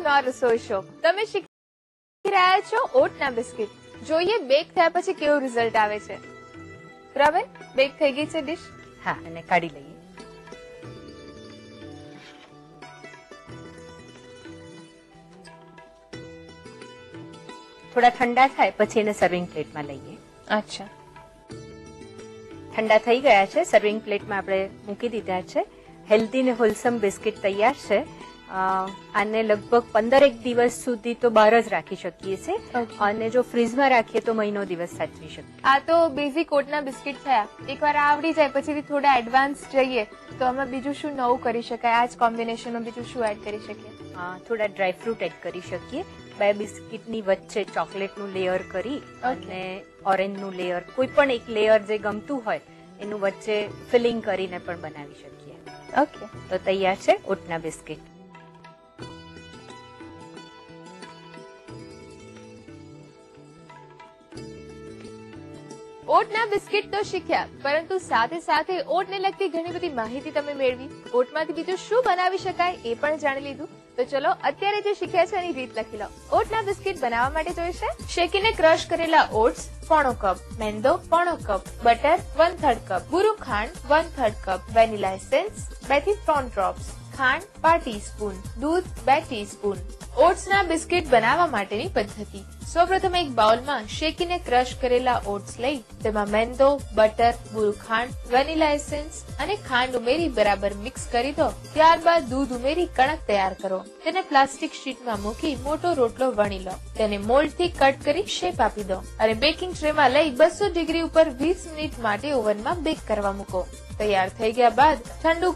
માં રસોઈ શો. તમે શીખી રહ્યા છો ઓટના બિસ્કિટ. જોઈએ બેક થયા પછી કેવું રિઝલ્ટ આવે છે. પ્રવીણ, બેક થઈ ગઈ છે ડીશ? હા, અને કાઢી લઈએ. થોડા ઠંડા થાય પછી એને સર્વિંગ પ્લેટમાં લઈએ. અચ્છા, ઠંડા થઈ ગયા છે, સર્વિંગ પ્લેટમાં આપણે મૂકી દીધા છે. હેલ્ધી ને હોલસમ બિસ્કિટ તૈયાર છે. આને લગભગ 15 દિવસ સુધી તો બહાર જ રાખી શકીએ છીએ, અને જો ફ્રીઝમાં રાખીએ તો મહિનો દિવસ સાચવી શકીએ. આ તો બેઝિક ઓટના બિસ્કિટ થયા. એકવાર આવડી જાય પછી થોડા એડવાન્સ જઈએ તો આમાં બીજું શું નવું કરી શકાય? આ જ કોમ્બિનેશનમાં બીજું શું એડ કરી શકીએ? થોડા ડ્રાયફ્રૂટ એડ કરી શકીએ. બે બિસ્કિટની વચ્ચે ચોકલેટનું લેયર કરી અને ઓરેન્જનું લેયર, કોઈ પણ એક લેયર જે ગમતું હોય એનું વચ્ચે ફિલિંગ કરીને પણ બનાવી શકીએ. ઓકે, તો તૈયાર છે ઓટના બિસ્કિટ. ઓટના બિસ્કિટ તો શીખ્યા, પરંતુ સાથે સાથે ઓટને લગતી ઘણી બધી માહિતી તમે મેળવી. ઓટમાંથી બીજું શું બનાવી શકાય એ પણ જાણી લીધું. તો ચલો અત્યારે જે શીખ્યા છે એની રીત લખી લો. ઓટના બિસ્કિટ બનાવવા માટે જોઈશે શેકીને ક્રશ કરેલા ઓટ્સ 1/4 કપ, મેંદો 1/4 કપ, બટર 1/3 કપ, ભૂરું ખાંડ 1/3 કપ, વેનીલા એસેન્સ 2 થી 3 ડ્રોપ્સ, ખાંડ 1 ટીસ્પૂન, દૂધ 2 ટીસ્પૂન. ઓટ્સના બિસ્કિટ બનાવવા માટેની પદ્ધતિ. સૌપ્રથમ એક બાઉલમાં શેકીને ક્રશ કરેલા ઓટ્સ લઈ તેમાં મેંદો, બટર, ભૂરું ખાંડ, વેનીલા એસેન્સ અને ખાંડ ઉમેરી બરાબર મિક્સ કરી દો. ત્યારબાદ દૂધ ઉમેરી કણક તૈયાર કરો. તેને પ્લાસ્ટિક શીટમાં મૂકી મોટો રોટલો વણી લો. તેને મોલ્ડથી કટ કરી શેપ આપી દો અને બેકિંગ ટ્રેમાં લઈ 200 ડિગ્રી ઉપર 20 મિનિટ માટે ઓવનમાં બેક કરવા મૂકો. તૈયાર થઈ ગયા બાદ ઠંડુ